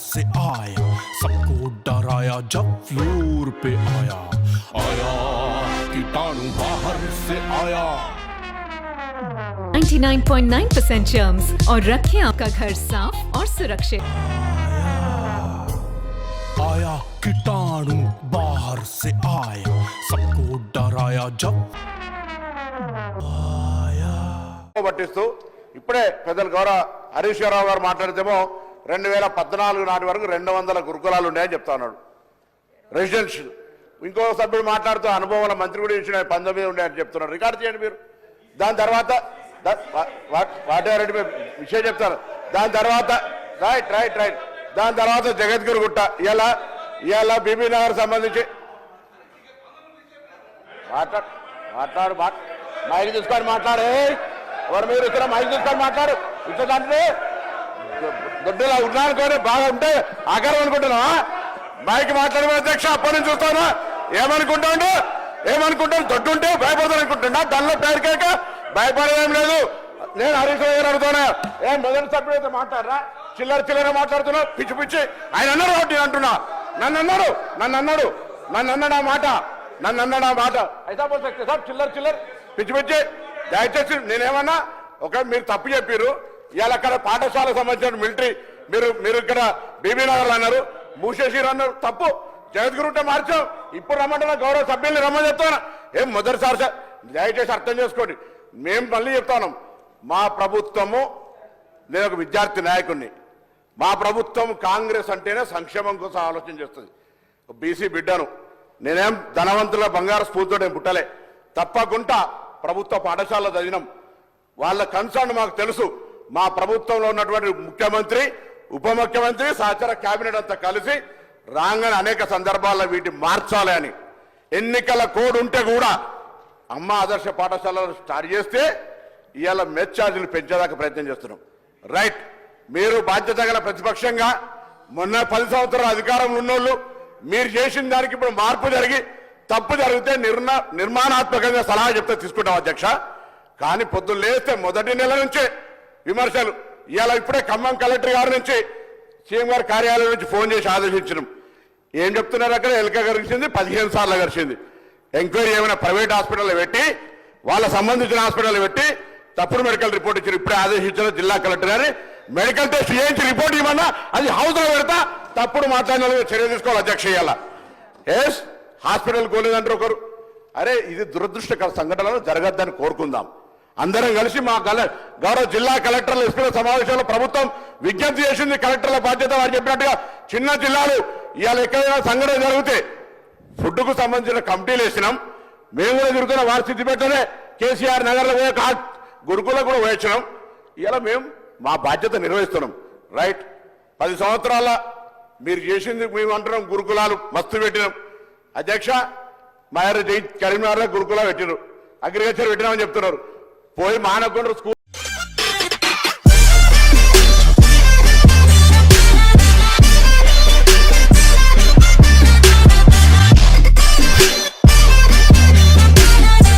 से आया, सबको डराया जब फ्लोर पे आया, आया कीटाणु बाहर से आया। 99.9% जर्म्स और रखें आपका घर साफ और सुरक्षित। आया कीटाणु बाहर से आया, सबको डराया जब పట్టిస్తూ ఇప్పుడే పెద్దలు గౌరవ హరీష్ రావు గారు మాట్లాడితేమో 2014 నాటి వరకు 200 గురుకులాలు ఉన్నాయని చెప్తా ఉన్నాడు రెసిడెన్షియల్. ఇంకో సభ్యుడు మాట్లాడుతూ అనుభవాల మంత్రి కూడా ఇచ్చిన 19 ఉన్నాయని చెప్తున్నారు. రికార్డు చేయండి మీరు. దాని తర్వాత వాటారెడ్డి విషయం చెప్తారు. దాని తర్వాత రైట్ రైట్ రైట్ దాని తర్వాత జగద్గిరి గుట్ట ఇలా బీబీ నగర్ సంబంధించి మాట్లాడు మైక్ తీసుకొని మాట్లాడే ఎవరు మీరు ఇక్కడ మైక్ తీసుకొని మాట్లాడు. ఇట్లా దాంట్లో దొడ్డులా ఉన్నానుకొని బాగా ఉంటే ఆకారం అనుకుంటున్నావా? మైక్ మాట్లాడే అధ్యక్ష అప్పటి నుంచి చూస్తాను ఏమనుకుంటాను దొడ్డు ఉంటే భయపడతాను అనుకుంటున్నా. దానిలో పేరుకేక భయపడేదేం లేదు. నేను హరీష్ రావు గారు అడుగుతున్నా మొదటి సభ్యుడు అయితే మాట్లాడరా చిల్లర మాట్లాడుతున్నావు పిచ్చి పిచ్చి. ఆయన అన్నారు కాబట్టి నేను అంటున్నా. నన్ను అన్నాడు ఆ మాట అయితే సార్ చిల్లర పిచ్చి పిచ్చి. దయచేసి నేనేమన్నా మీరు తప్పు చెప్పారు. ఇవాళ అక్కడ పాఠశాలకు సంబంధించిన మిలిటరీ మీరు ఇక్కడ బీబీ నగర్ అన్నారు, మూసేసిరు అన్నారు. తప్పు. జగద్గిరి ఉంటే మార్చాం. ఇప్పుడు రమ్మంటున్నా గౌరవ సభ్యుల్ని రమ్మని చెప్తాను. మొదటిసారి సార్ దయచేసి అర్థం చేసుకోండి. మేము మళ్ళీ చెప్తాను మా ప్రభుత్వము, నేను ఒక విద్యార్థి నాయకుడిని, మా ప్రభుత్వం కాంగ్రెస్ అంటేనే సంక్షేమం కోసం ఆలోచన చేస్తుంది. బీసీ బిడ్డను నేనేం ధనవంతుల బంగారు స్ఫూర్తితో నేను పుట్టలే. తప్పకుండా ప్రభుత్వ పాఠశాలలో చదివినాం. వాళ్ళ కన్సర్న్ మాకు తెలుసు. మా ప్రభుత్వంలో ఉన్నటువంటి ముఖ్యమంత్రి, ఉప ముఖ్యమంత్రి, సహచర కేబినెట్ అంతా కలిసి రాగానే అనేక సందర్భాల్లో వీటి మార్చాలి అని ఎన్నికల కోడ్ ఉంటే కూడా అమ్మ ఆదర్శ పాఠశాలలో స్టార్ట్ చేస్తే ఇవాళ మెస్ ఛార్జీలు పెంచేదాకా ప్రయత్నం చేస్తున్నాం. రైట్. మీరు బాధ్యత గల ప్రతిపక్షంగా మొన్న 10 సంవత్సరాల అధికారంలో ఉన్నోళ్ళు మీరు చేసిన దానికి ఇప్పుడు మార్పు జరిగి తప్పు జరిగితే నిర్మాణాత్మకంగా సలహా చెప్తే తీసుకుంటాం అధ్యక్ష. కానీ పొద్దున్న లేస్తే మొదటి నెల నుంచే విమర్శలు. ఇప్పుడే ఖమ్మం కలెక్టర్ గారి నుంచి సీఎం గారి కార్యాలయం నుంచి ఫోన్ చేసి ఆదేశించినాం. ఏం చెప్తున్నారు అక్కడ? ఎలుక గరిచింది 15 సార్లు గరిచింది. ఎంక్వైరీ ఏమైనా ప్రైవేట్ హాస్పిటల్లో పెట్టి వాళ్ళ సంబంధించిన హాస్పిటల్లో పెట్టి తప్పుడు మెడికల్ రిపోర్ట్ ఇచ్చారు. ఇప్పుడే ఆదేశించిన జిల్లా కలెక్టర్ గారి మెడికల్ టెస్ట్ చేయించి రిపోర్ట్ ఇవ్వమన్నా అది హౌస్లో పెడతా తప్పుడు మాట్లాడిన చర్య తీసుకోవాలి అధ్యక్ష. ఎస్ హాస్పిటల్ కోలేదంటారు ఒకరు. అరే ఇది దురదృష్టకర సంఘటనలు జరగద్దని కోరుకుందాం. అందరం కలిసి మా గౌరవ జిల్లా కలెక్టర్ల ఎస్పీల సమావేశంలో ప్రభుత్వం విజ్ఞప్తి చేసింది. కలెక్టర్ల బాధ్యత వారు చెప్పినట్టుగా చిన్న జిల్లాలు ఇవాళ ఎక్కడైనా సంఘటన జరిగితే ఫుడ్కు సంబంధించిన కమిటీలు వేసినాం. మేము కూడా తిరుగుతున్న వారి స్థితి పెట్టనే కేసీఆర్ నగర్లో పోయే గురుకులకు కూడా వేయించినాం. ఇలా మేము మా బాధ్యత నిర్వహిస్తున్నాం. రైట్. 10 సంవత్సరాల మీరు చేసింది మేము అంటున్నాం. గురుకులాలు మస్తు పెట్టినాం అధ్యక్ష. కరీంనగర్లో గురుకులా పెట్టినారు, అగ్రికల్చర్ పెట్టినామని చెప్తున్నారు. పోయి మానకొండ స్కూల్